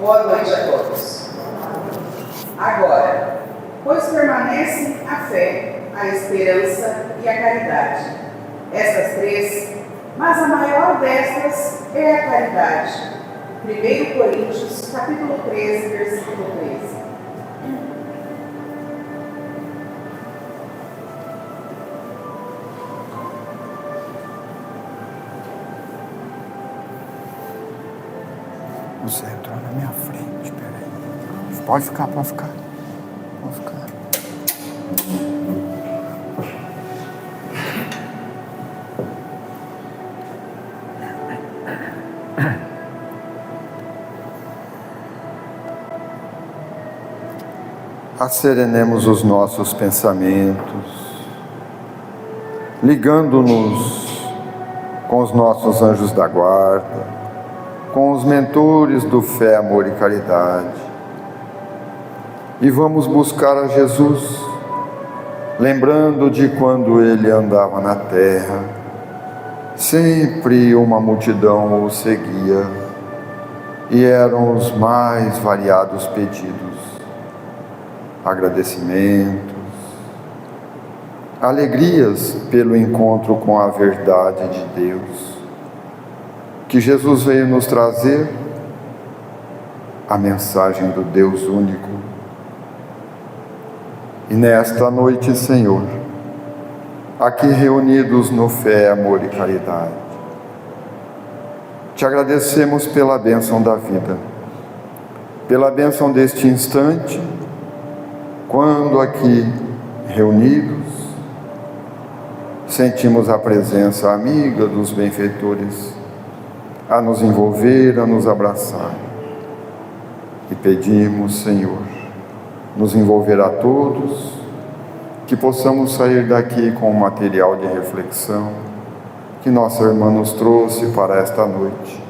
Boa noite a todos. Agora, pois permanecem a fé, a esperança e a caridade. Estas três, mas a maior destas é a caridade. 1 Coríntios, capítulo 13, versículo 13. Você entrou na minha frente, peraí. Pode ficar. Pode ficar. Asserenemos os nossos pensamentos, ligando-nos com os nossos anjos da guarda, com os mentores do Fé, Amor e Caridade. E vamos buscar a Jesus, lembrando de quando Ele andava na terra. Sempre uma multidão o seguia, e eram os mais variados pedidos, agradecimentos, alegrias pelo encontro com a verdade de Deus, que Jesus veio nos trazer a mensagem do Deus único. E nesta noite, Senhor, aqui reunidos no Fé, Amor e Caridade, te agradecemos pela bênção da vida, pela bênção deste instante, quando aqui reunidos, sentimos a presença amiga dos benfeitores a nos envolver, a nos abraçar. E pedimos, Senhor, nos envolver a todos, que possamos sair daqui com o material de reflexão que nossa irmã nos trouxe para esta noite.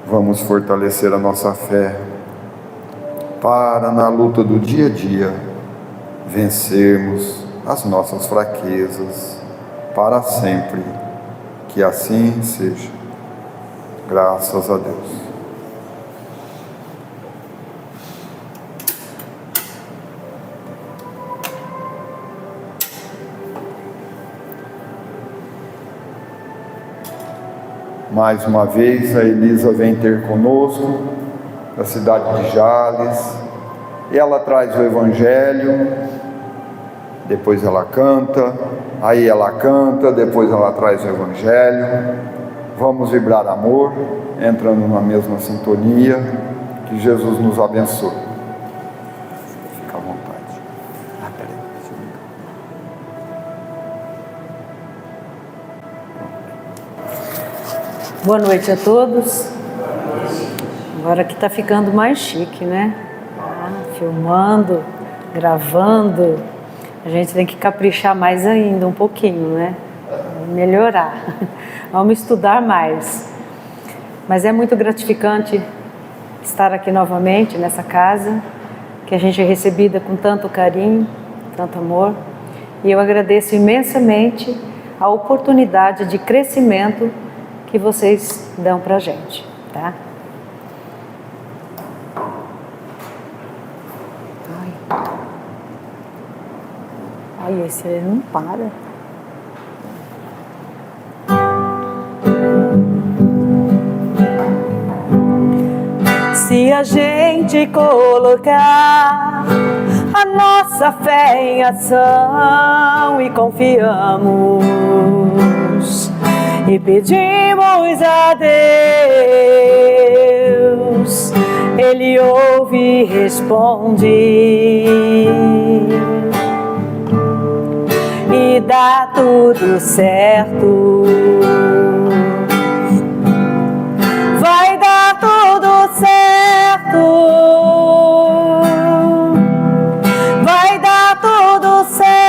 Vamos fortalecer a nossa fé para, na luta do dia a dia, vencermos as nossas fraquezas para sempre. Que assim seja. Graças a Deus. Mais uma vez a Elisa vem ter conosco, da cidade de Jales, e ela traz o Evangelho, depois ela canta, depois ela traz o Evangelho. Vamos vibrar amor, entrando na mesma sintonia. Que Jesus nos abençoe. Fica à vontade. Peraí. Boa noite a todos. Agora que está ficando mais chique, né? Filmando, gravando. A gente tem que caprichar mais ainda um pouquinho, né? Melhorar. Vamos estudar mais. Mas é muito gratificante estar aqui novamente nessa casa, que a gente é recebida com tanto carinho, tanto amor. E eu agradeço imensamente a oportunidade de crescimento que vocês dão pra gente, tá? Ai, esse aí não para. Se a gente colocar a nossa fé em ação e confiamos e pedimos a Deus, Ele ouve e responde e dá tudo certo. Vai dar tudo certo. Vai dar tudo certo.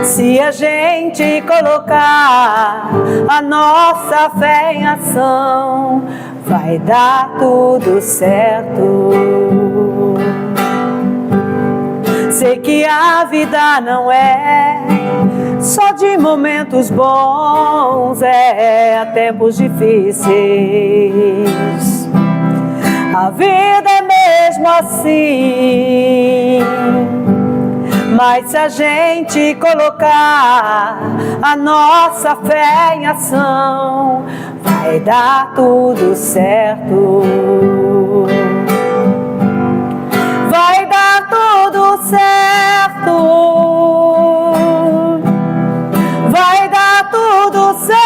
Se a gente colocar a nossa fé em ação, vai dar tudo certo. Sei que a vida não é Só de momentos bons a tempos difíceis. A vida é mesmo assim. Mas se a gente colocar a nossa fé em ação, vai dar tudo certo. Vai dar tudo certo. Vai dar tudo certo.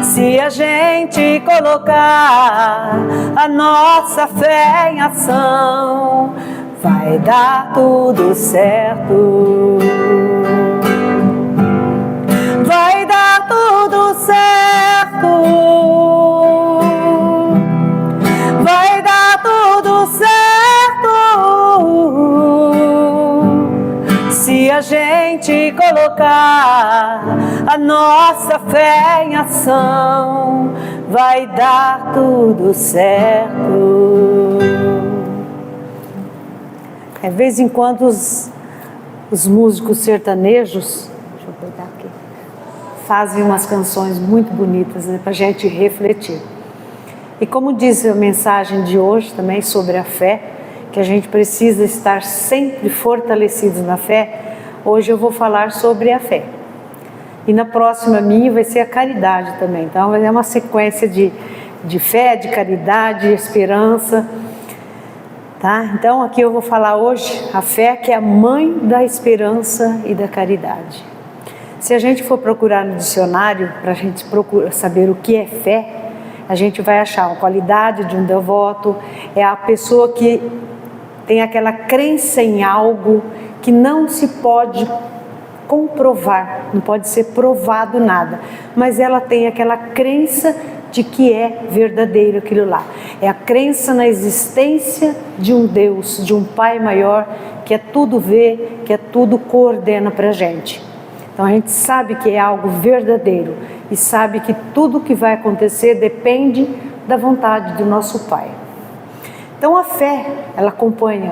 Se a gente colocar a nossa fé em ação, vai dar tudo certo. Vai dar tudo certo. Vai dar tudo certo. Se a gente colocar a nossa fé em ação, vai dar tudo certo. De vez em quando os músicos sertanejos, deixa eu pegar aqui, fazem umas canções muito bonitas, né, para a gente refletir. E como diz a mensagem de hoje também sobre a fé, que a gente precisa estar sempre fortalecidos na fé, hoje eu vou falar sobre a fé. E na próxima minha vai ser a caridade também. Então vai ser uma sequência de fé, de caridade, de esperança. Tá? Então aqui eu vou falar hoje a fé, que é a mãe da esperança e da caridade. Se a gente for procurar no dicionário, para a gente saber o que é fé, a gente vai achar a qualidade de um devoto, é a pessoa que tem aquela crença em algo que não se pode comprovar, não pode ser provado nada, mas ela tem aquela crença de que é verdadeiro aquilo lá. É a crença na existência de um Deus, de um Pai maior, que é tudo vê, que é tudo coordena para a gente. Então a gente sabe que é algo verdadeiro e sabe que tudo que vai acontecer depende da vontade do nosso Pai. Então a fé, ela acompanha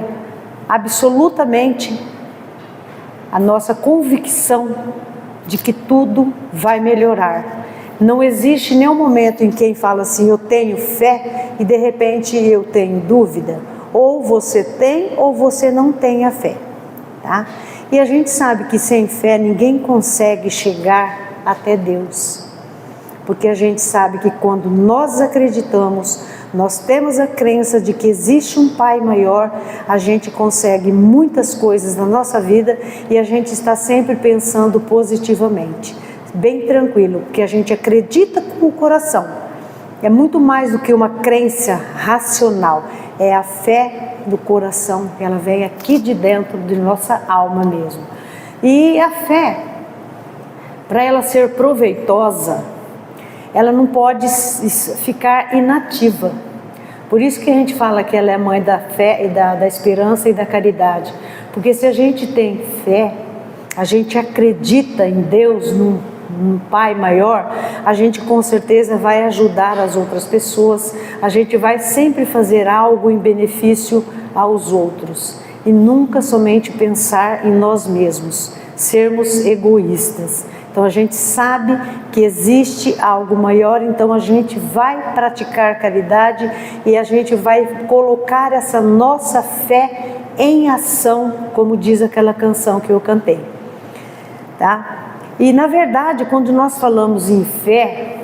absolutamente a nossa convicção de que tudo vai melhorar. Não existe nenhum momento em que quem fala assim, eu tenho fé, e de repente eu tenho dúvida. Ou você tem ou você não tem a fé. Tá? E a gente sabe que sem fé ninguém consegue chegar até Deus. Porque a gente sabe que quando nós acreditamos, nós temos a crença de que existe um Pai maior, a gente consegue muitas coisas na nossa vida e a gente está sempre pensando positivamente, bem tranquilo, porque a gente acredita com o coração. É muito mais do que uma crença racional, é a fé do coração, ela vem aqui de dentro de nossa alma mesmo. E a fé, para ela ser proveitosa, ela não pode ficar inativa. Por isso que a gente fala que ela é a mãe da fé e da esperança e da caridade. Porque se a gente tem fé, a gente acredita em Deus, num Pai maior, a gente com certeza vai ajudar as outras pessoas, a gente vai sempre fazer algo em benefício aos outros. E nunca somente pensar em nós mesmos, sermos egoístas. Então a gente sabe que existe algo maior, então a gente vai praticar caridade e a gente vai colocar essa nossa fé em ação, como diz aquela canção que eu cantei. Tá? E na verdade, quando nós falamos em fé,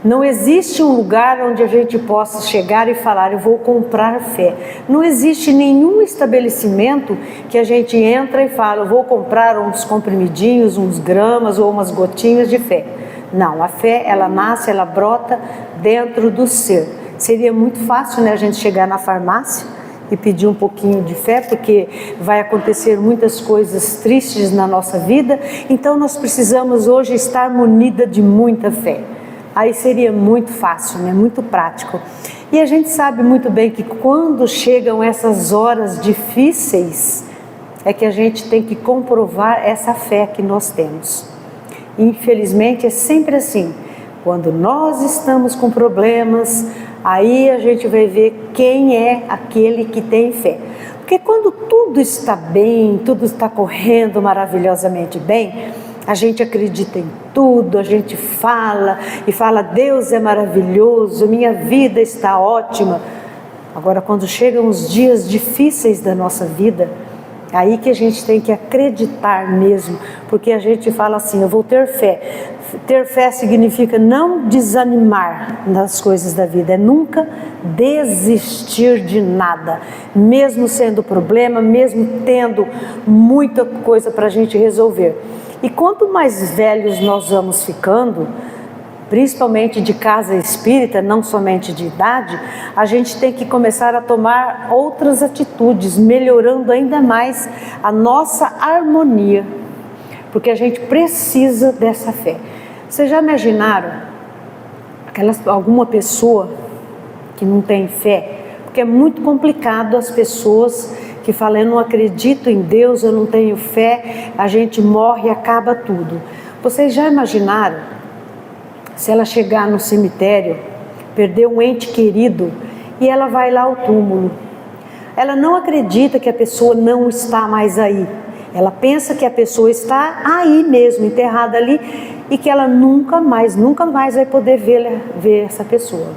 não existe um lugar onde a gente possa chegar e falar, eu vou comprar fé. Não existe nenhum estabelecimento que a gente entra e fala, eu vou comprar uns comprimidinhos, uns gramas ou umas gotinhas de fé. Não, a fé, ela nasce, ela brota dentro do ser. Seria muito fácil, né, a gente chegar na farmácia e pedir um pouquinho de fé, porque vai acontecer muitas coisas tristes na nossa vida, então nós precisamos hoje estar munida de muita fé. Aí seria muito fácil, né? Muito prático. E a gente sabe muito bem que quando chegam essas horas difíceis, é que a gente tem que comprovar essa fé que nós temos. Infelizmente é sempre assim. Quando nós estamos com problemas, aí a gente vai ver quem é aquele que tem fé. Porque quando tudo está bem, tudo está correndo maravilhosamente bem, a gente acredita em tudo, a gente fala e fala: Deus é maravilhoso, minha vida está ótima. Agora, quando chegam os dias difíceis da nossa vida, aí que a gente tem que acreditar mesmo, porque a gente fala assim: eu vou ter fé. Ter fé significa não desanimar nas coisas da vida, é nunca desistir de nada, mesmo sendo problema, mesmo tendo muita coisa para a gente resolver. E quanto mais velhos nós vamos ficando, principalmente de casa espírita, não somente de idade, a gente tem que começar a tomar outras atitudes, melhorando ainda mais a nossa harmonia, porque a gente precisa dessa fé. Vocês já imaginaram alguma pessoa que não tem fé? Porque é muito complicado as pessoas que falam: eu não acredito em Deus, eu não tenho fé, a gente morre e acaba tudo. Vocês já imaginaram se ela chegar no cemitério, perder um ente querido e ela vai lá ao túmulo? Ela não acredita que a pessoa não está mais aí. Ela pensa que a pessoa está aí mesmo, enterrada ali, e que ela nunca mais vai poder ver essa pessoa.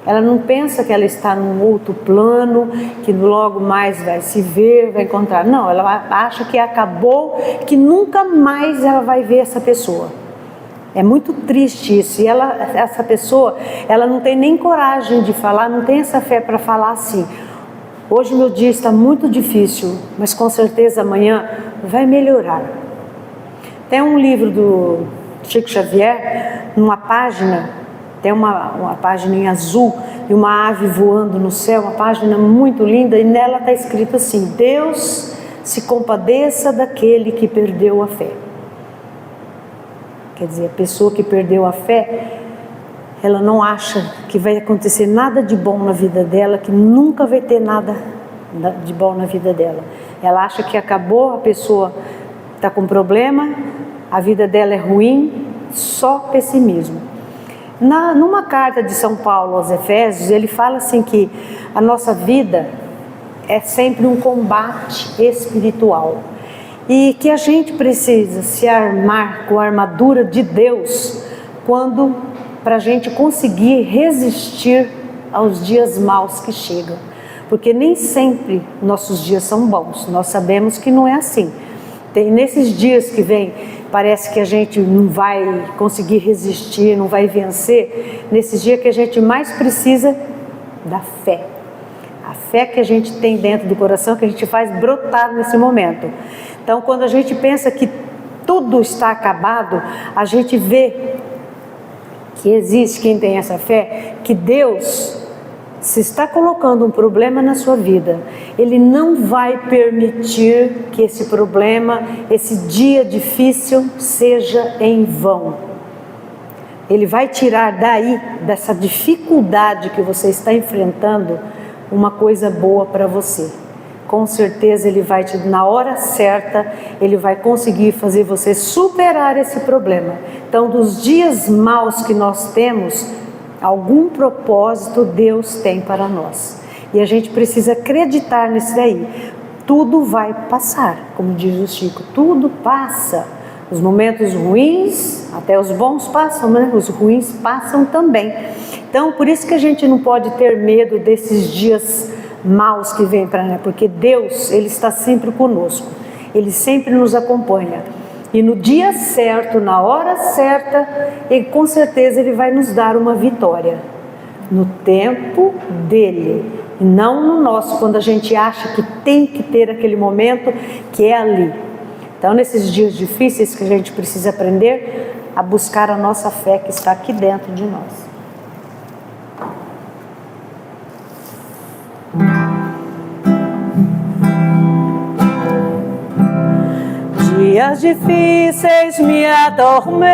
Ela não pensa que ela está num outro plano, que logo mais vai se ver, vai encontrar. Não, ela acha que acabou, que nunca mais ela vai ver essa pessoa. É muito triste isso. E essa pessoa, ela não tem nem coragem de falar, não tem essa fé para falar assim: hoje meu dia está muito difícil, mas com certeza amanhã vai melhorar. Tem um livro do Chico Xavier, numa página, tem uma página em azul e uma ave voando no céu, uma página muito linda, e nela está escrito assim: Deus se compadeça daquele que perdeu a fé. Quer dizer, a pessoa que perdeu a fé, ela não acha que vai acontecer nada de bom na vida dela, que nunca vai ter nada de bom na vida dela. Ela acha que acabou, a pessoa está com problema, a vida dela é ruim, só pessimismo. Numa carta de São Paulo aos Efésios, ele fala assim que a nossa vida é sempre um combate espiritual. E que a gente precisa se armar com a armadura de Deus para a gente conseguir resistir aos dias maus que chegam. Porque nem sempre nossos dias são bons, nós sabemos que não é assim. Nesses dias que vem, parece que a gente não vai conseguir resistir, não vai vencer. Nesses dias que a gente mais precisa da fé. A fé que a gente tem dentro do coração, que a gente faz brotar nesse momento. Então, quando a gente pensa que tudo está acabado, a gente vê que existe quem tem essa fé, que Deus, se está colocando um problema na sua vida, Ele não vai permitir que esse problema, esse dia difícil, seja em vão. Ele vai tirar daí, dessa dificuldade que você está enfrentando, uma coisa boa para você. Com certeza Ele vai na hora certa, Ele vai conseguir fazer você superar esse problema. Então, dos dias maus que nós temos, algum propósito Deus tem para nós. E a gente precisa acreditar nisso daí. Tudo vai passar, como diz o Chico, tudo passa. Os momentos ruins, até os bons passam, né? Os ruins passam também. Então, por isso que a gente não pode ter medo desses dias maus que vêm para nós, porque Deus, Ele está sempre conosco, Ele sempre nos acompanha, e no dia certo, na hora certa, com certeza Ele vai nos dar uma vitória, no tempo dEle, e não no nosso, quando a gente acha que tem que ter aquele momento que é ali. Então, nesses dias difíceis que a gente precisa aprender a buscar a nossa fé que está aqui dentro de nós. Dias difíceis me atormentam,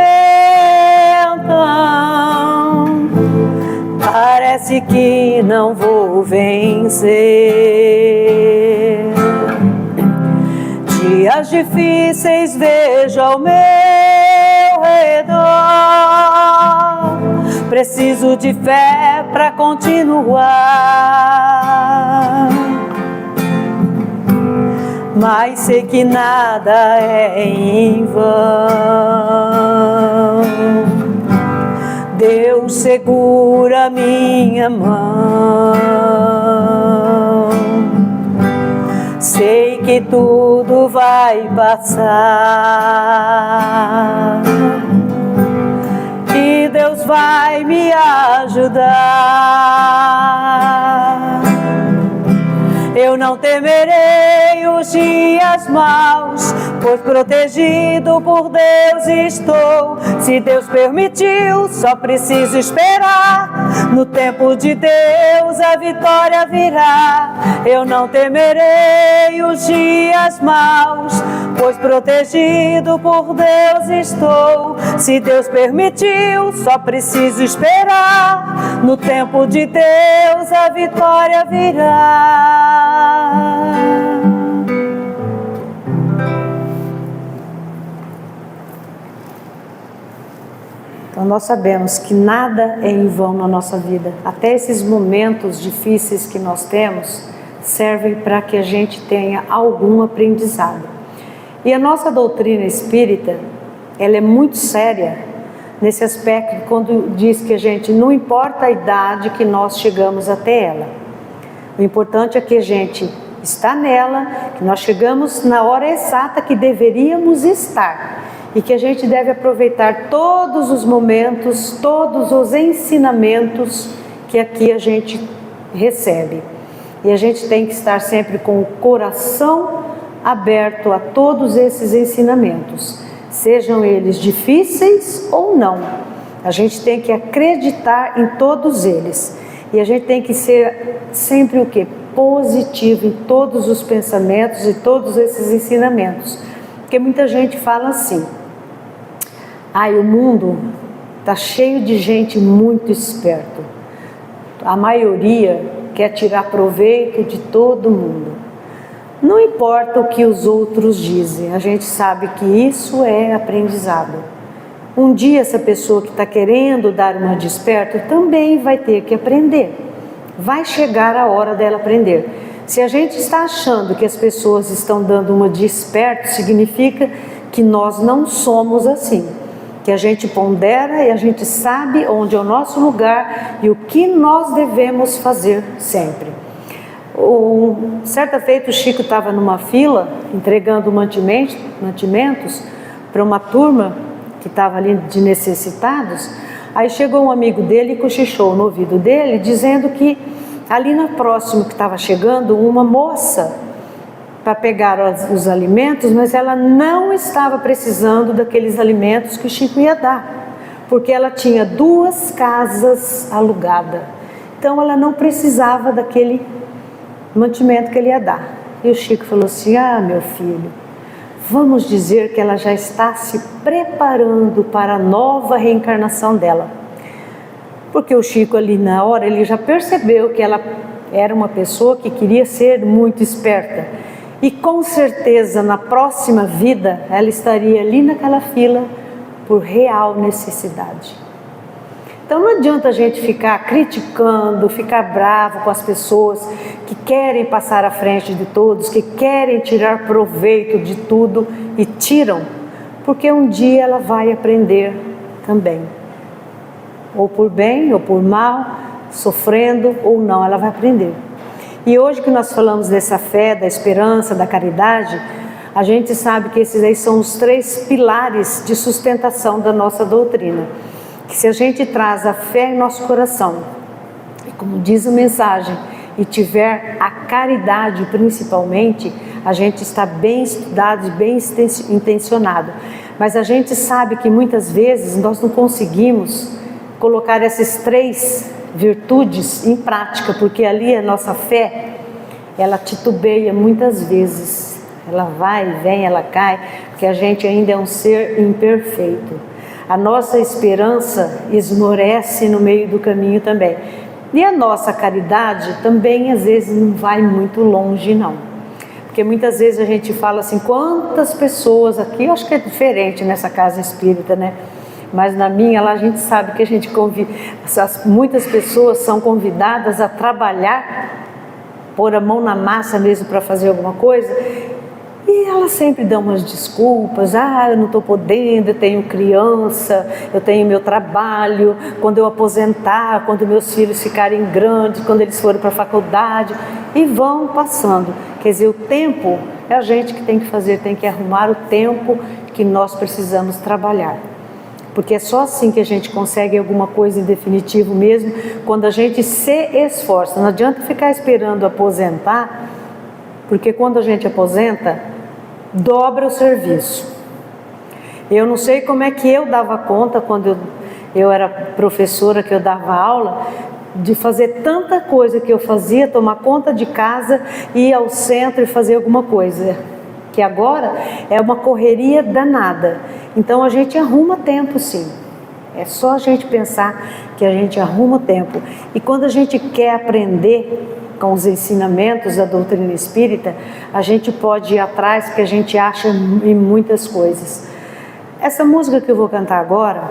parece que não vou vencer. Dias difíceis vejo ao meu redor, preciso de fé para continuar. mas sei que nada é em vão. Deus segura minha mão. Sei que tudo vai passar e Deus vai me ajudar. Eu não temerei os dias maus, pois protegido por Deus estou. Se Deus permitiu, só preciso esperar. No tempo de Deus a vitória virá. Eu não temerei os dias maus, pois protegido por Deus estou. Se Deus permitiu, só preciso esperar. No tempo de Deus a vitória virá. Então nós sabemos que nada é em vão na nossa vida. Até esses momentos difíceis que nós temos servem para que a gente tenha algum aprendizado. E a nossa doutrina espírita, ela é muito séria nesse aspecto, quando diz que a gente, não importa a idade que nós chegamos até ela, o importante é que a gente está nela, que nós chegamos na hora exata que deveríamos estar e que a gente deve aproveitar todos os momentos, todos os ensinamentos que aqui a gente recebe. E a gente tem que estar sempre com o coração aberto a todos esses ensinamentos, sejam eles difíceis ou não. A gente tem que acreditar em todos eles. E a gente tem que ser sempre o quê? Positivo em todos os pensamentos e todos esses ensinamentos. Porque muita gente fala assim: ai, o mundo está cheio de gente muito esperta. A maioria quer tirar proveito de todo mundo. Não importa o que os outros dizem, a gente sabe que isso é aprendizado. Um dia essa pessoa que está querendo dar uma de esperto também vai ter que aprender. Vai chegar a hora dela aprender. Se a gente está achando que as pessoas estão dando uma de esperto, significa que nós não somos assim. Que a gente pondera e a gente sabe onde é o nosso lugar e o que nós devemos fazer sempre. Certa feita o Chico estava numa fila entregando mantimentos para uma turma que estava ali de necessitados. Aí chegou um amigo dele e cochichou no ouvido dele, dizendo que ali no próximo que estava chegando uma moça para pegar os alimentos, mas ela não estava precisando daqueles alimentos que o Chico ia dar, porque ela tinha 2 casas alugadas, então ela não precisava daquele mantimento que ele ia dar. E o Chico falou assim: ah, meu filho, vamos dizer que ela já está se preparando para a nova reencarnação dela. Porque o Chico ali na hora, ele já percebeu que ela era uma pessoa que queria ser muito esperta. E com certeza na próxima vida ela estaria ali naquela fila por real necessidade. Então não adianta a gente ficar criticando, ficar bravo com as pessoas que querem passar à frente de todos, que querem tirar proveito de tudo e tiram, porque um dia ela vai aprender também, ou por bem ou por mal, sofrendo ou não, ela vai aprender. E hoje que nós falamos dessa fé, da esperança, da caridade, a gente sabe que esses aí são os 3 pilares de sustentação da nossa doutrina. Que se a gente traz a fé em nosso coração, e como diz a mensagem, e tiver a caridade principalmente, a gente está bem estudado e bem intencionado. Mas a gente sabe que muitas vezes nós não conseguimos colocar essas 3 virtudes em prática, porque ali a nossa fé, ela titubeia muitas vezes. Ela vai e vem, ela cai, porque a gente ainda é um ser imperfeito. A nossa esperança esmorece no meio do caminho também. E a nossa caridade também às vezes não vai muito longe não. Porque muitas vezes a gente fala assim, quantas pessoas aqui, eu acho que é diferente nessa casa espírita, né? Mas na minha lá a gente sabe que a gente convida, muitas pessoas são convidadas a trabalhar, pôr a mão na massa mesmo para fazer alguma coisa, E elas sempre dão umas desculpas, eu não estou podendo, eu tenho criança, eu tenho meu trabalho, quando eu aposentar, quando meus filhos ficarem grandes, quando eles forem para a faculdade, e vão passando. Quer dizer, o tempo é a gente que tem que fazer, tem que arrumar o tempo que nós precisamos trabalhar. Porque é só assim que a gente consegue alguma coisa em definitivo mesmo, quando a gente se esforça. Não adianta ficar esperando aposentar, porque quando a gente aposenta, dobra o serviço. Eu não sei como é que eu dava conta, quando eu era professora, que eu dava aula, de fazer tanta coisa que eu fazia, tomar conta de casa, ir ao centro e fazer alguma coisa, que agora é uma correria danada. Então a gente arruma tempo, sim. É só a gente pensar que a gente arruma tempo. E quando a gente quer aprender com os ensinamentos da doutrina espírita, a gente pode ir atrás, que a gente acha em muitas coisas. Essa música que eu vou cantar agora,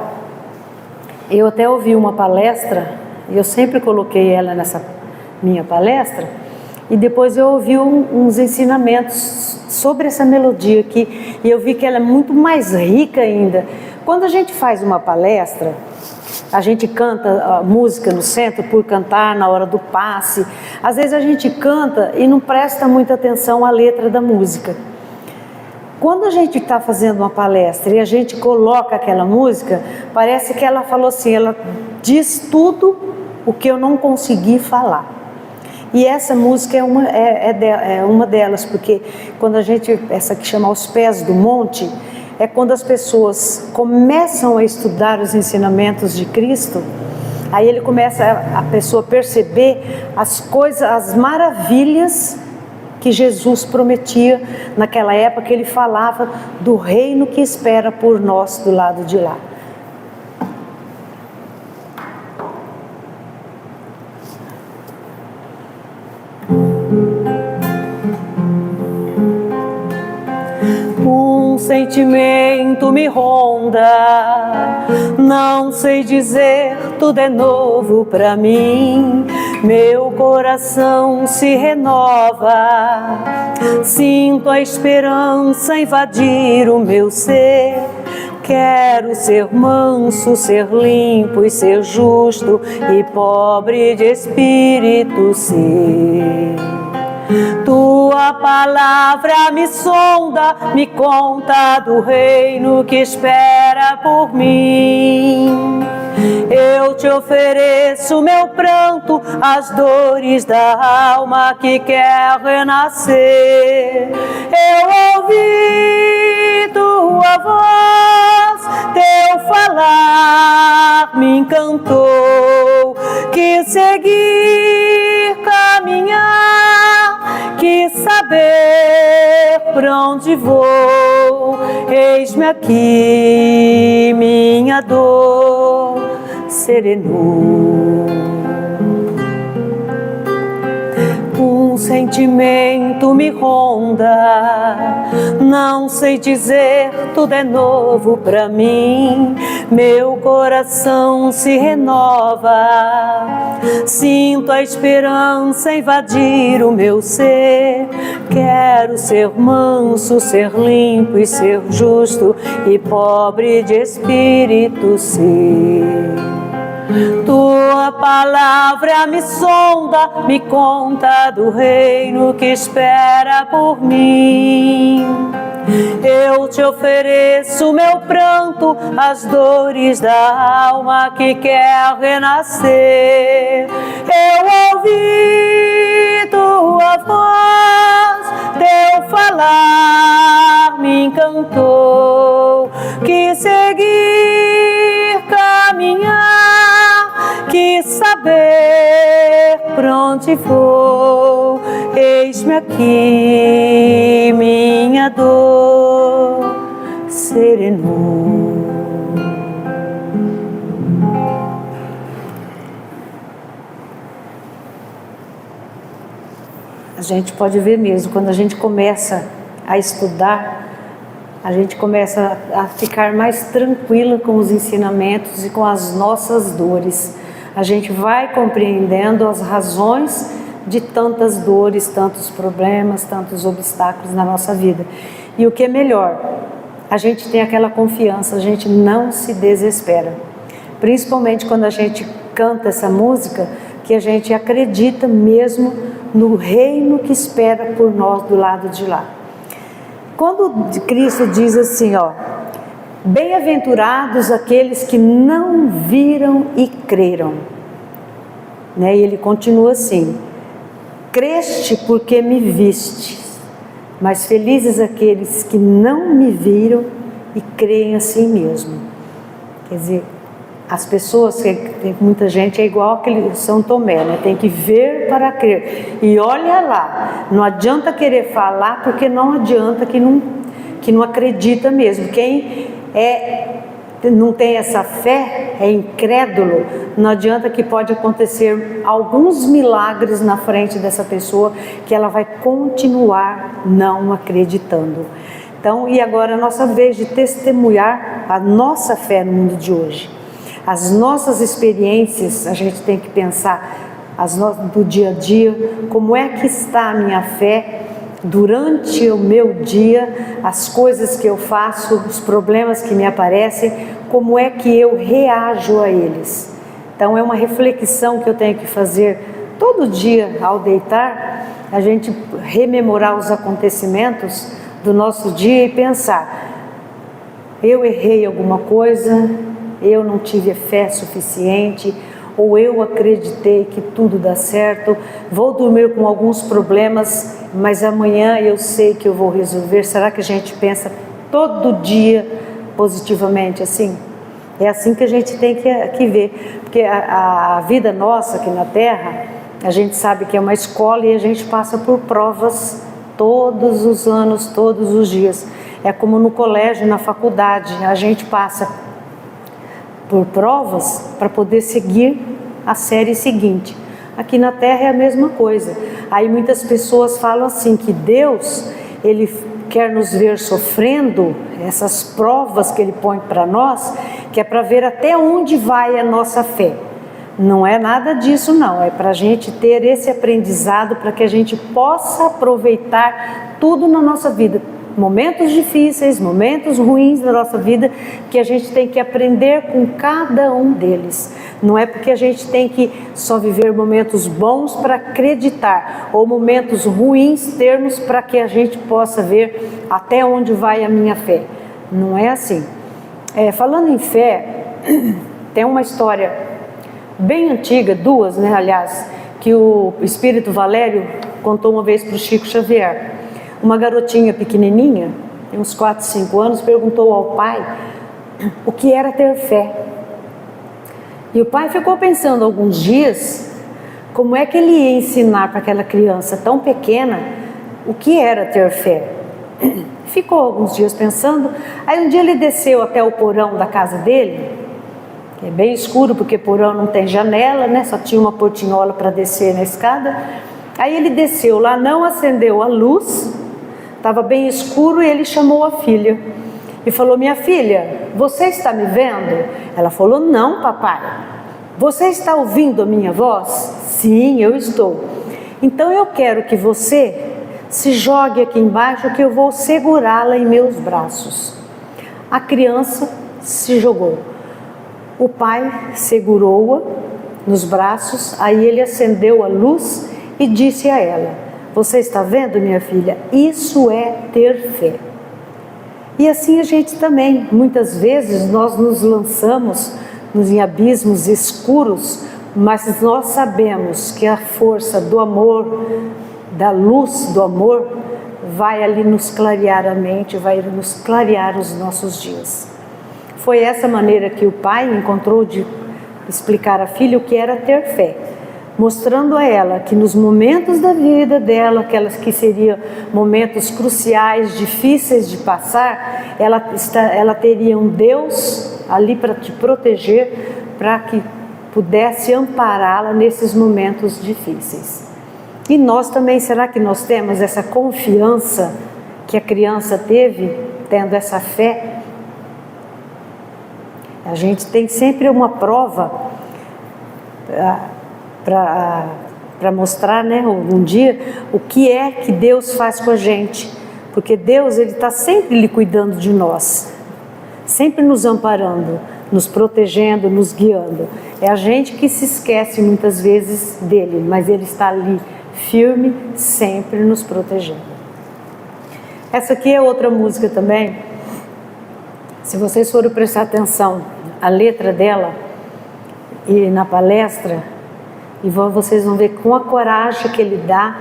eu até ouvi uma palestra, e eu sempre coloquei ela nessa minha palestra, e depois eu ouvi uns ensinamentos sobre essa melodia aqui, e eu vi que ela é muito mais rica ainda. Quando a gente faz uma palestra, a gente canta a música no centro por cantar na hora do passe. Às vezes a gente canta e não presta muita atenção à letra da música. Quando a gente está fazendo uma palestra e a gente coloca aquela música, parece que ela falou assim, ela diz tudo o que eu não consegui falar. E essa música é uma delas, porque quando a gente, essa que chama Aos Pés do Monte, é quando as pessoas começam a estudar os ensinamentos de Cristo, aí ele começa a pessoa perceber as coisas, as maravilhas que Jesus prometia naquela época, que ele falava do reino que espera por nós do lado de lá. Um sentimento me ronda, não sei dizer, tudo é novo pra mim. Meu coração se renova, sinto a esperança invadir o meu ser. Quero ser manso, ser limpo e ser justo, e pobre de espírito ser. Tua palavra me sonda, me conta do reino que espera por mim. Eu te ofereço meu pranto, as dores da alma que quer renascer. Eu ouvi tua voz, teu falar me encantou. Quis seguir, caminhar, quis saber pra onde vou. Eis-me aqui, minha dor serenou. Um sentimento me ronda, não sei dizer, tudo é novo pra mim. Meu coração se renova, sinto a esperança invadir o meu ser. Quero ser manso, ser limpo e ser justo, e pobre de espírito ser. Tua palavra me sonda, me conta do reino que espera por mim. Eu te ofereço meu pranto, as dores da alma que quer renascer. Eu ouvi tua voz, teu falar me encantou. Quis seguir, caminhar, quis saber pra onde vou. Eis-me aqui, minha dor serenou. A gente pode ver mesmo, quando a gente começa a estudar, a gente começa a ficar mais tranquila com os ensinamentos e com as nossas dores. A gente vai compreendendo as razões de tantas dores, tantos problemas, tantos obstáculos na nossa vida. E o que é melhor, a gente tem aquela confiança, a gente não se desespera. Principalmente quando a gente canta essa música, que a gente acredita mesmo no reino que espera por nós do lado de lá. Quando Cristo diz assim, ó, bem-aventurados aqueles que não viram e creram, né? E ele continua assim, creste porque me viste, mas felizes aqueles que não me viram e creem assim mesmo. Quer dizer, as pessoas, tem muita gente é igual aquele São Tomé, né? Tem que ver para crer. E olha lá, não adianta querer falar, porque não adianta que não acredita mesmo. Quem não tem essa fé, é incrédulo, não adianta que pode acontecer alguns milagres na frente dessa pessoa, que ela vai continuar não acreditando. Então, e agora a nossa vez de testemunhar a nossa fé no mundo de hoje. As nossas experiências, a gente tem que pensar do dia a dia, como é que está a minha fé durante o meu dia, as coisas que eu faço, os problemas que me aparecem, como é que eu reajo a eles. Então é uma reflexão que eu tenho que fazer todo dia ao deitar, a gente rememorar os acontecimentos do nosso dia e pensar, eu errei alguma coisa, eu não tive fé suficiente, ou eu acreditei que tudo dá certo, vou dormir com alguns problemas, mas amanhã eu sei que eu vou resolver. Será que a gente pensa todo dia positivamente assim? É assim que a gente tem que ver, porque a vida nossa aqui na Terra, a gente sabe que é uma escola e a gente passa por provas todos os anos, todos os dias. É como no colégio, na faculdade, a gente passa por provas para poder seguir a série seguinte. Aqui na Terra é a mesma coisa. Aí muitas pessoas falam assim, que Deus, Ele quer nos ver sofrendo essas provas que Ele põe para nós, que é para ver até onde vai a nossa fé. Não é nada disso não, é para a gente ter esse aprendizado, para que a gente possa aproveitar tudo na nossa vida. Momentos difíceis, momentos ruins da nossa vida, que a gente tem que aprender com cada um deles. Não é porque a gente tem que só viver momentos bons para acreditar, ou momentos ruins termos para que a gente possa ver até onde vai a minha fé. Não é assim. Falando em fé, tem uma história bem antiga, duas, né, aliás, que o Espírito Valério contou uma vez para o Chico Xavier. Uma garotinha pequenininha, uns 4, 5 anos, perguntou ao pai o que era ter fé. E o pai ficou pensando alguns dias como é que ele ia ensinar para aquela criança tão pequena o que era ter fé. Ficou alguns dias pensando, aí um dia ele desceu até o porão da casa dele, que é bem escuro porque porão não tem janela, né? Só tinha uma portinhola para descer na escada. Aí ele desceu lá, não acendeu a luz, estava bem escuro, e ele chamou a filha e falou: minha filha, você está me vendo? Ela falou: não, papai. Você está ouvindo a minha voz? Sim, eu estou. Então eu quero que você se jogue aqui embaixo, que eu vou segurá-la em meus braços. A criança se jogou. O pai segurou-a nos braços, aí ele acendeu a luz e disse a ela: você está vendo, minha filha? Isso é ter fé. E assim a gente também, muitas vezes nós nos lançamos em abismos escuros, mas nós sabemos que a força do amor, da luz do amor, vai ali nos clarear a mente, vai nos clarear os nossos dias. Foi essa maneira que o pai encontrou de explicar à filha o que era ter fé, mostrando a ela que nos momentos da vida dela, aquelas que seriam momentos cruciais, difíceis de passar, ela teria um Deus ali para te proteger, para que pudesse ampará-la nesses momentos difíceis. E nós também, será que nós temos essa confiança que a criança teve, tendo essa fé? A gente tem sempre uma prova para para mostrar, né, um dia, o que é que Deus faz com a gente. Porque Deus, Ele está sempre lhe cuidando de nós, sempre nos amparando, nos protegendo, nos guiando. É a gente que se esquece muitas vezes dele, mas Ele está ali, firme, sempre nos protegendo. Essa aqui é outra música também. Se vocês forem prestar atenção, a letra dela, e na palestra, e vocês vão ver com a coragem que Ele dá,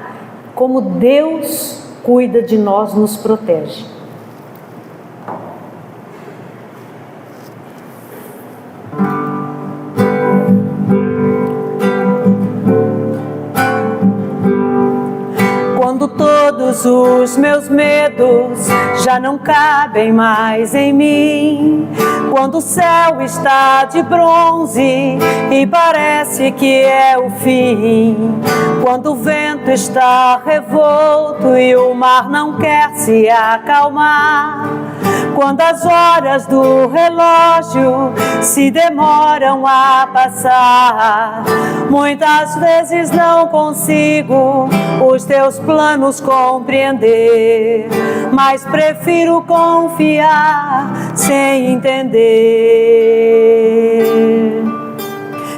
como Deus cuida de nós, nos protege. Quando todos os meus medos já não cabem mais em mim, quando o céu está de bronze e parece que é o fim, quando o vento está revolto e o mar não quer se acalmar, quando as horas do relógio se demoram a passar, muitas vezes não consigo os teus planos compreender, mas prefiro confiar sem entender.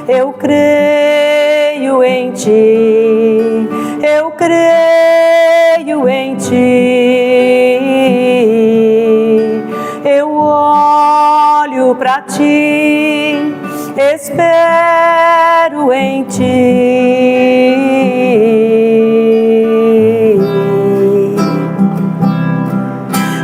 Eu creio em ti, eu creio em ti, eu olho pra ti, espero em ti.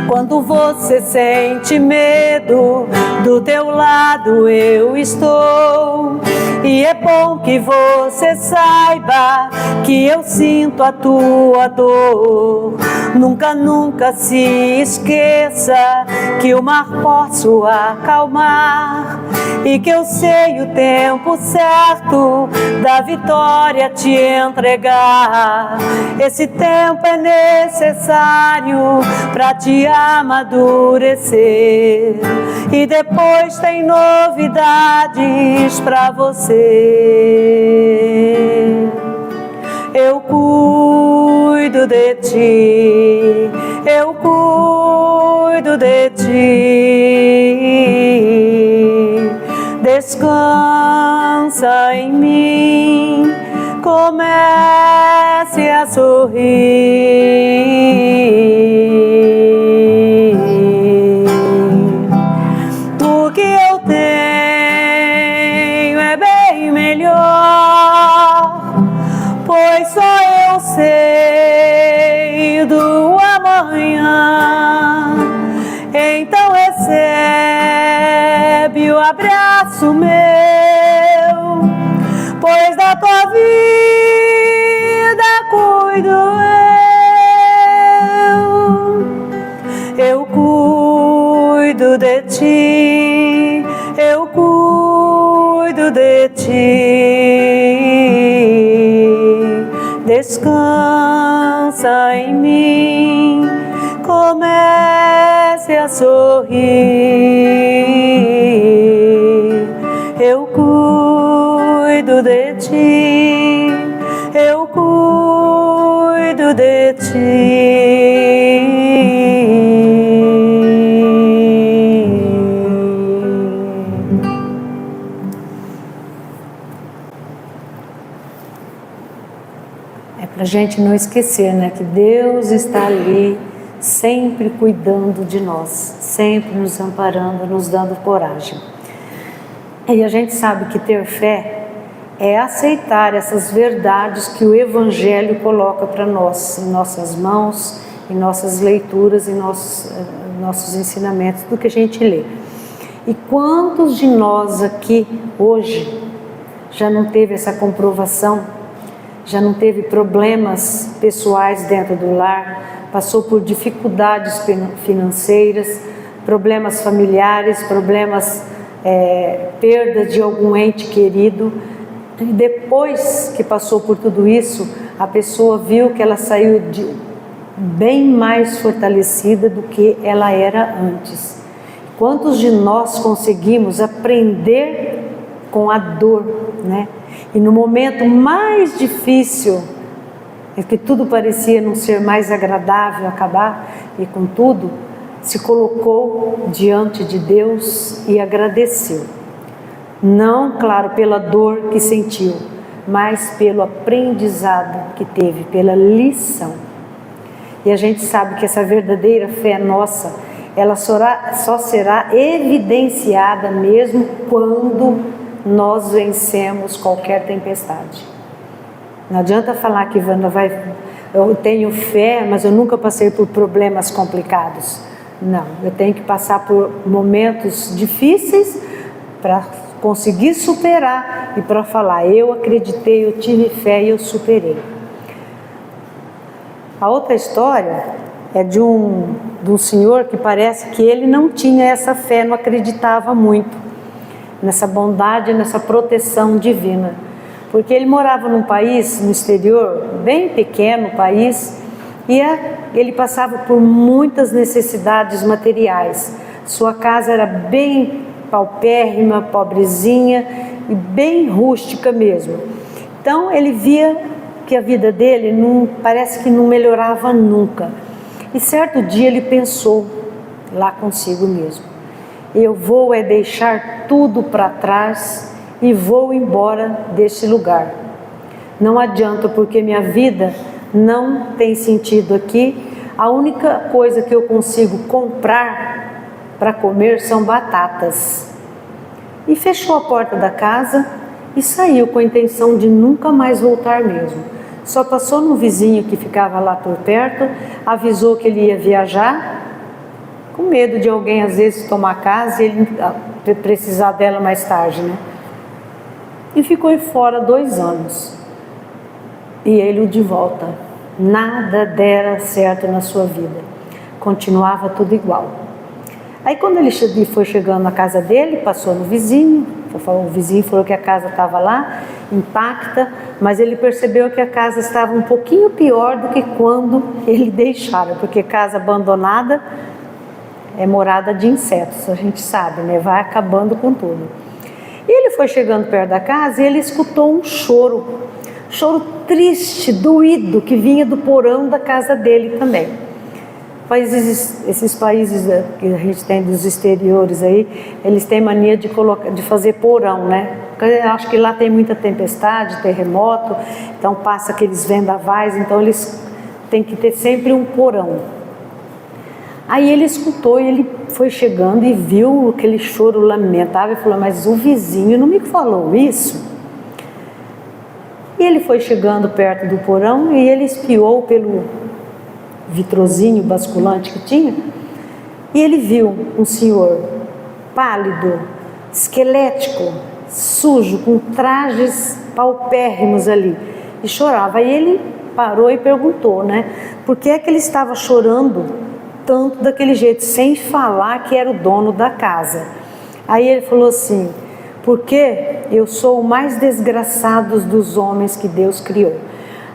Quando você sente medo, do teu lado eu estou. E é bom que você saiba que eu sinto a tua dor. Nunca, nunca se esqueça que o mar posso acalmar e que eu sei o tempo certo da vitória te entregar. Esse tempo é necessário para te amadurecer e depois tem novidades para você. Eu cuido de ti, eu cuido de ti. Descansa em mim, comece a sorrir. O que eu tenho é bem melhor, pois só eu sei do amanhã. Então recebe o abraço meu, pois da tua vida cuido eu. Eu cuido de ti, eu cuido de ti. Descansa em mim, comece a sorrir. Eu cuido de ti, eu cuido de ti. É para a gente não esquecer, né, que Deus está ali, sempre cuidando de nós, sempre nos amparando, nos dando coragem. E a gente sabe que ter fé é aceitar essas verdades que o Evangelho coloca para nós, em nossas mãos, em nossas leituras, em nossos ensinamentos, do que a gente lê. E quantos de nós aqui, hoje, já não teve essa comprovação, já não teve problemas pessoais dentro do lar, passou por dificuldades financeiras, problemas familiares, problemas, perda de algum ente querido, e depois que passou por tudo isso, a pessoa viu que ela saiu bem mais fortalecida do que ela era antes. Quantos de nós conseguimos aprender com a dor, né? E no momento mais difícil, em que tudo parecia não ser mais agradável acabar, e contudo, se colocou diante de Deus e agradeceu. Não, claro, pela dor que sentiu, mas pelo aprendizado que teve, pela lição. E a gente sabe que essa verdadeira fé nossa, ela só será evidenciada mesmo quando nós vencemos qualquer tempestade. Não adianta falar que eu tenho fé, mas eu nunca passei por problemas complicados. Não, eu tenho que passar por momentos difíceis para conseguir superar e para falar, eu acreditei, eu tive fé e eu superei. A outra história é de um senhor que parece que ele não tinha essa fé, não acreditava muito nessa bondade, nessa proteção divina. Porque ele morava num país, no exterior, bem pequeno país, e ele passava por muitas necessidades materiais. Sua casa era bem paupérrima, pobrezinha e bem rústica mesmo. Então ele via que a vida dele parece que não melhorava nunca. E certo dia ele pensou lá consigo mesmo: eu vou deixar tudo para trás e vou embora deste lugar. Não adianta, porque minha vida não tem sentido aqui. A única coisa que eu consigo comprar para comer são batatas. E fechou a porta da casa e saiu com a intenção de nunca mais voltar mesmo. Só passou num vizinho que ficava lá por perto, avisou que ele ia viajar, com medo de alguém às vezes tomar a casa e ele precisar dela mais tarde, né? E ficou fora 2 anos. E ele de volta. Nada dera certo na sua vida. Continuava tudo igual. Aí quando ele foi chegando na casa dele, passou no vizinho. O vizinho falou que a casa estava lá, intacta, mas ele percebeu que a casa estava um pouquinho pior do que quando ele deixara, porque casa abandonada é morada de insetos, a gente sabe, né? Vai acabando com tudo. E ele foi chegando perto da casa e ele escutou um choro triste, doído, que vinha do porão da casa dele também. Esses países que a gente tem dos exteriores aí, eles têm mania de fazer porão, né? Eu acho que lá tem muita tempestade, terremoto, então passa aqueles vendavais, então eles têm que ter sempre um porão. Aí ele escutou e ele foi chegando e viu aquele choro lamentável e falou: mas o vizinho não me falou isso? E ele foi chegando perto do porão e ele espiou pelo vitrozinho basculante que tinha, e ele viu um senhor pálido, esquelético, sujo, com trajes paupérrimos ali, e chorava. Aí ele parou e perguntou, né, por que é que ele estava chorando tanto daquele jeito, sem falar que era o dono da casa. Aí ele falou assim: porque eu sou o mais desgraçado dos homens que Deus criou.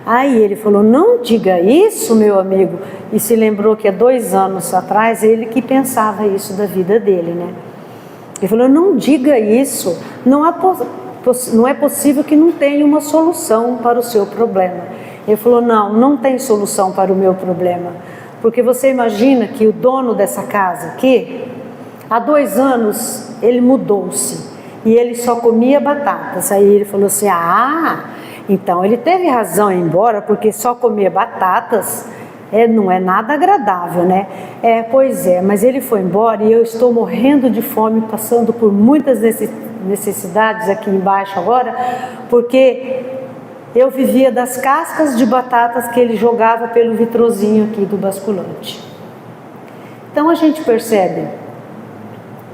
Aí ele falou: não diga isso, meu amigo. E se lembrou que há 2 anos atrás ele que pensava isso da vida dele, né? Ele falou: não diga isso, não é possível que não tenha uma solução para o seu problema. Ele falou: não tem solução para o meu problema, porque você imagina que o dono dessa casa aqui, há 2 anos ele mudou-se e ele só comia batatas. Aí ele falou assim: então ele teve razão em ir embora, porque só comer batatas não é nada agradável, né? Pois é, mas ele foi embora e eu estou morrendo de fome, passando por muitas necessidades aqui embaixo agora, porque eu vivia das cascas de batatas que ele jogava pelo vitrozinho aqui do basculante. Então a gente percebe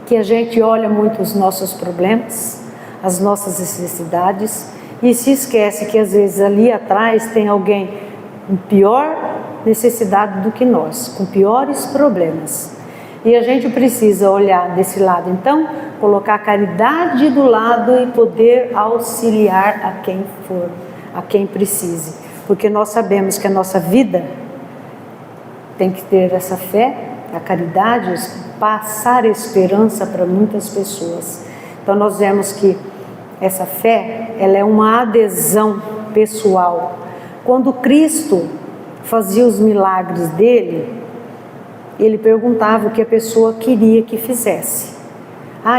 que a gente olha muito os nossos problemas, as nossas necessidades, e se esquece que às vezes ali atrás tem alguém com pior necessidade do que nós, com piores problemas. E a gente precisa olhar desse lado, então, colocar a caridade do lado e poder auxiliar a quem for, a quem precise. Porque nós sabemos que a nossa vida tem que ter essa fé, a caridade, passar esperança para muitas pessoas. Então nós vemos que essa fé, ela é uma adesão pessoal. Quando Cristo fazia os milagres dele, ele perguntava o que a pessoa queria que fizesse.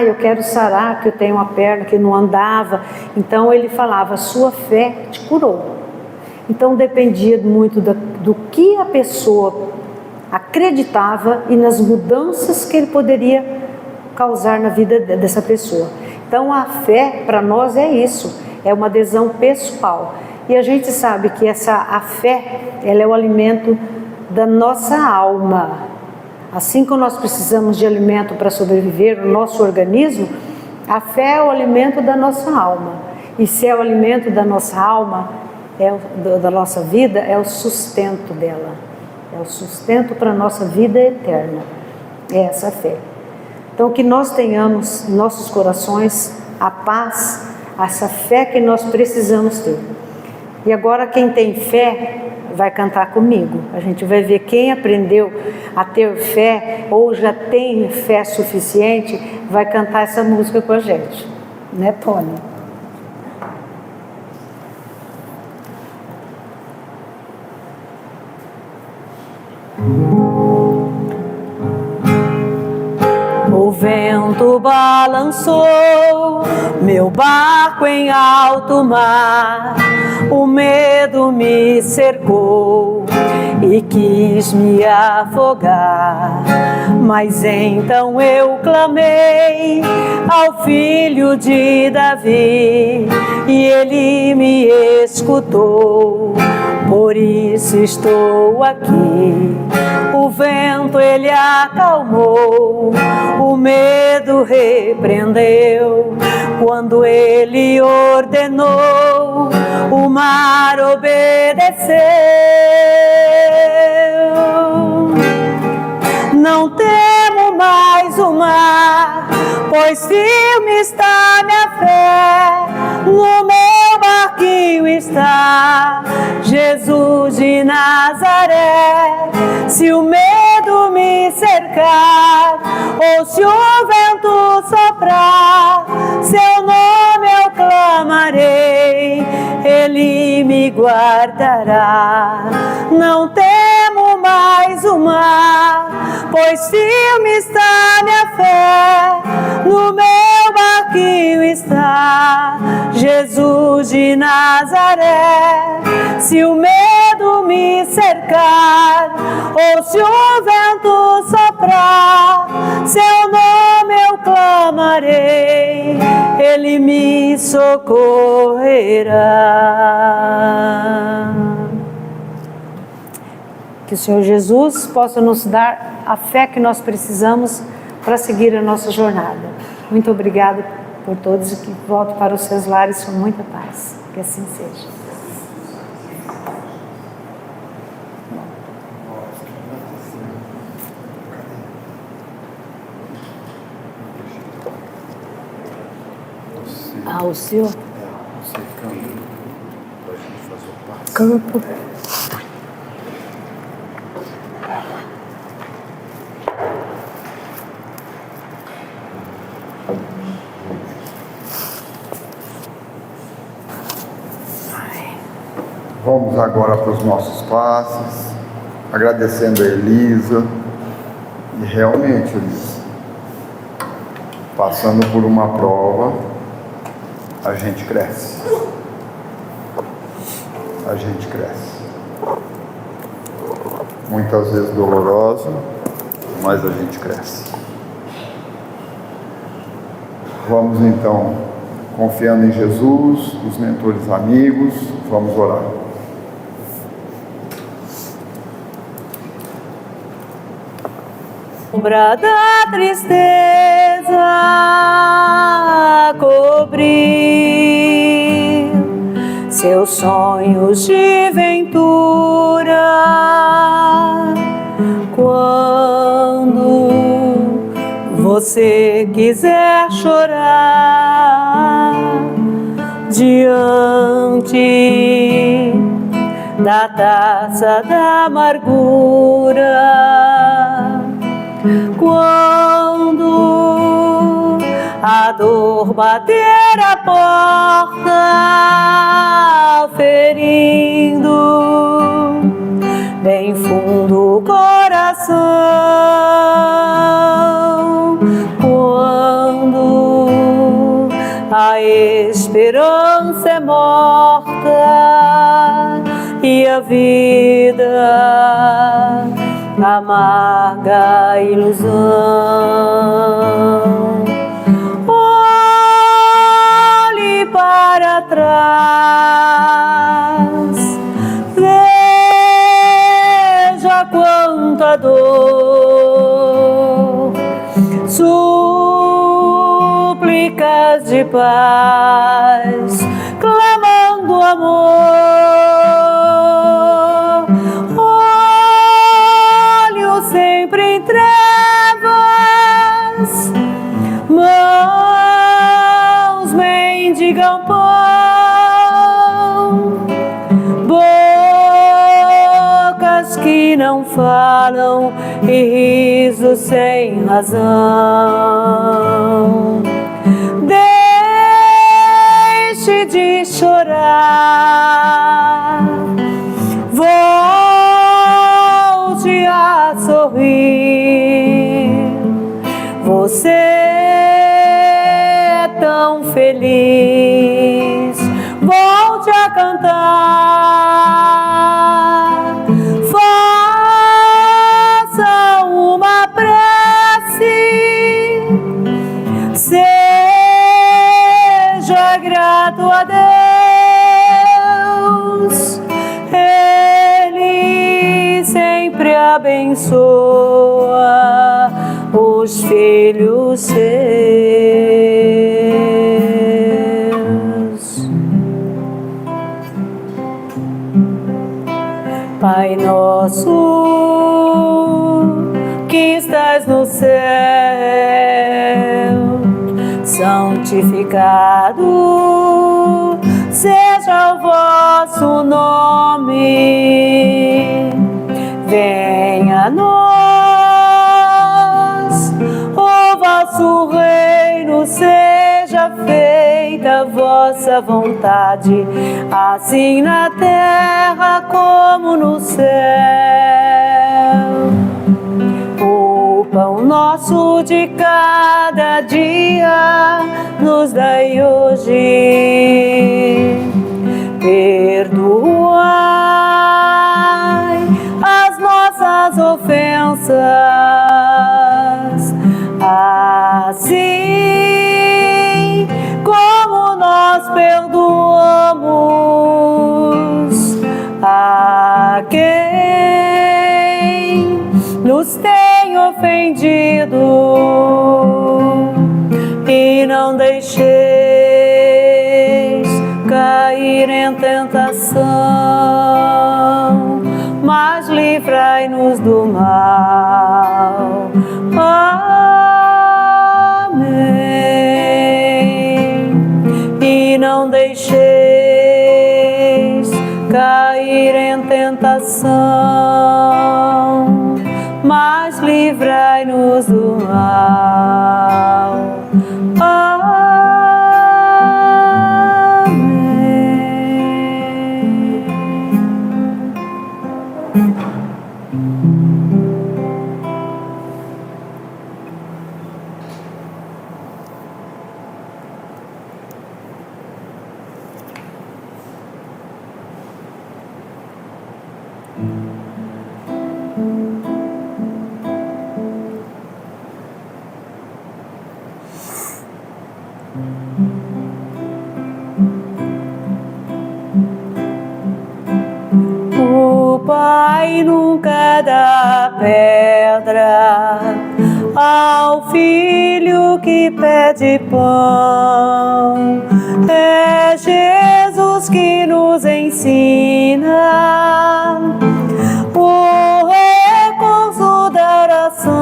Eu quero sarar, que eu tenho uma perna que não andava. Então ele falava, sua fé te curou. Então dependia muito do que a pessoa acreditava e nas mudanças que ele poderia causar na vida dessa pessoa. Então a fé para nós é isso, é uma adesão pessoal. E a gente sabe que a fé, ela é o alimento da nossa alma. Assim como nós precisamos de alimento para sobreviver, o nosso organismo, a fé é o alimento da nossa alma. E se é o alimento da nossa alma, da nossa vida, é o sustento dela. É o sustento para a nossa vida eterna. É essa fé. Então que nós tenhamos em nossos corações a paz, essa fé que nós precisamos ter. E agora quem tem fé vai cantar comigo. A gente vai ver quem aprendeu a ter fé ou já tem fé suficiente, vai cantar essa música com a gente. Né, Tony? O vento balançou meu barco em alto mar, o medo me cercou e quis me afogar. Mas então eu clamei ao filho de Davi e ele me escutou. Por isso estou aqui. O vento ele acalmou, o medo repreendeu. Quando ele ordenou, o mar obedeceu. Não temo mais o mar, pois firme está minha fé. No meu barquinho está Jesus de Nazaré. Se o medo me cercar, ou se o vento soprar, seu nome eu clamarei, ele me guardará. Não temo mais o mar, pois firme está minha fé. No meu barquinho está Jesus de Nazaré. Se o medo me cercar, ou se o vento soprar, seu nome eu clamarei, ele me socorrerá. Que o Senhor Jesus possa nos dar a fé que nós precisamos para seguir a nossa jornada. Muito obrigada por todos e que voltem para os seus lares com muita paz. Que assim seja. O senhor? Você canta para a gente fazer o passo. Campo. Vamos agora para os nossos passes, agradecendo a Elisa. E realmente, Elisa, passando por uma prova, a gente cresce. A gente cresce. Muitas vezes dolorosa, mas a gente cresce. Vamos então, confiando em Jesus, os mentores amigos, vamos orar. Sombra da tristeza cobrir seus sonhos de ventura. Quando você quiser chorar diante da taça da amargura, quando a a dor bater a porta, ferindo bem fundo o coração. Quando a esperança é morta e a vida amarga ilusão, olhe para trás, veja quanta dor, súplicas de paz, clamando amor. Sempre em trevas, mãos mendigam pão, bocas que não falam e risos sem razão. Deixe de chorar, volte a sorrir. Você é tão feliz. Volte a cantar. Faça uma prece. Seja grato a Deus. Ele sempre abençoa os filhos seus. Pai nosso que estás no céu, santificado seja o vosso nome. Venha a nós o vosso reino, seja feita a vossa vontade, assim na terra como no céu. O pão nosso de cada dia nos dai hoje. Perdoai as nossas ofensas, assim como nós perdoamos a quem nos tem ofendido, e não deixeis cair em tentação, mas livrai-nos do mal. Amém. E não deixeis cair em tentação, mas livrai-nos do mal. O Pai nunca dá pedra ao filho que pede pão. É Jesus que nos ensina o recurso da oração.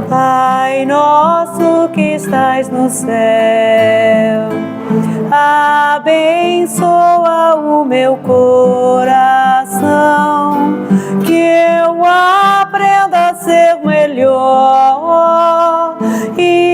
Pai nosso que estais no céu, abençoa o meu coração, que eu aprenda a ser melhor e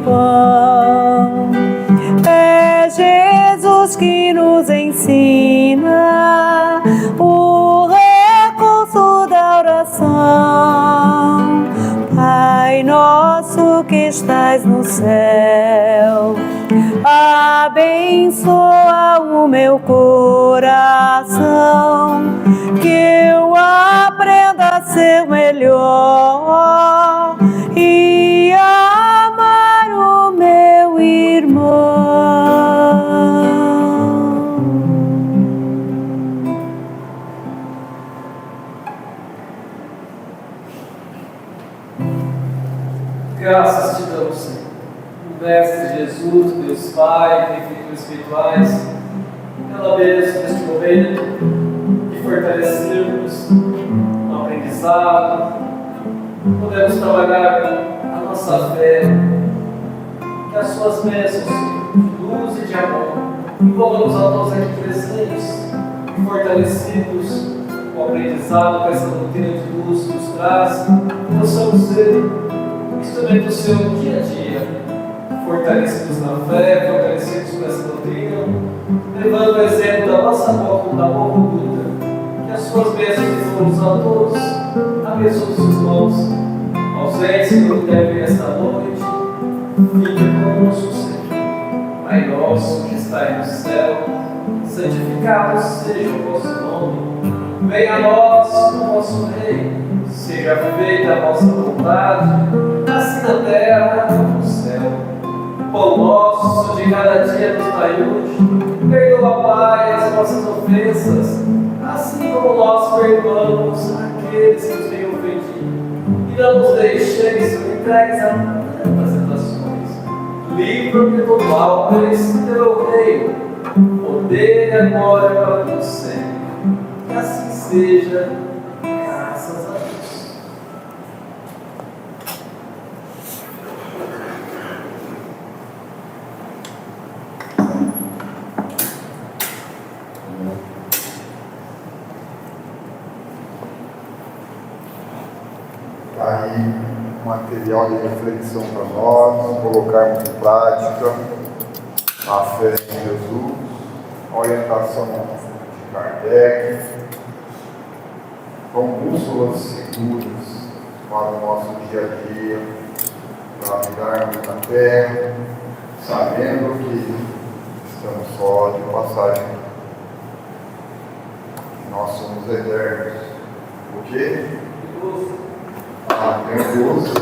pão. É Jesus que nos ensina o recurso da oração. Pai nosso que estais no céu, abençoa o meu coração, que eu aprenda a ser melhor e a amar o meu irmão. Graças te damos, Senhor, Mestre Jesus, Deus Pai, benfeitores espirituais, pela bênção deste momento, de fortalecermos no aprendizado, podemos trabalhar a nossa fé, que as suas bênçãos, de luz e de amor, envolvamos a todos aqui presentes, fortalecidos com o aprendizado, com essa doutrina de luz que nos traz, possamos ser instrumento do seu dia a dia, fortalecidos na fé, fortalecidos com essa doutrina, levando o exemplo da nossa boa conduta, que as suas bênçãos envolvam a todos, abençoe os irmãos ausentes que não devem vir esta noite, fique conosco, Senhor. Pai nosso que estais no céu, santificado seja o vosso nome, venha a nós o vosso reino, seja feita a vossa vontade, assim na terra como no céu. O pão nosso de cada dia nos dai hoje, perdoa, Pai, as nossas ofensas, assim como nós perdoamos aqueles que nos têm ofendido. E não nos deixeis ser entregues a tantas tentações. Livra-nos de todo mal, pois teu é o reino, o poder e a glória para todos sempre. Que assim seja, graças a Deus. Aí, material de reflexão para nós, colocarmos em prática a fé em Jesus, a orientação de Kardec, com bússolas seguras para o nosso dia a dia, para lidarmos na terra, sabendo que estamos só de passagem. Nós somos eternos. O quê? Tem um curso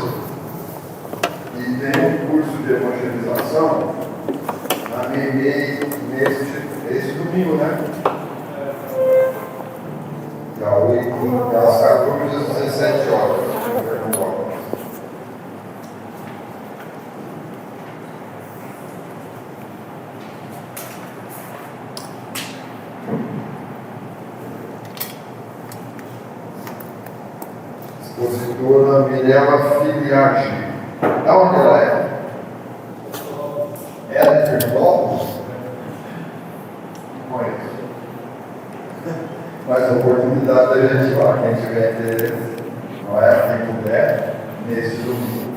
e tem um curso de evangelização na MEMEI nesse domingo, né? Das 14 às 17 horas. Expositora Mirella Filiaggi. Da onde ela é? É de Pernambuco? Não conheço. Mas a oportunidade da gente ir lá, quem tiver interesse, não é? Quem puder, nesse domingo.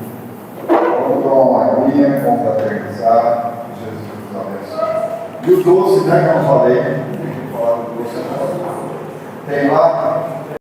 Vamos tomar uma aguinha, confraternizar, Jesus nos abençoe. E o doce, né, que eu não falei, tem que falar do doce, tem lá.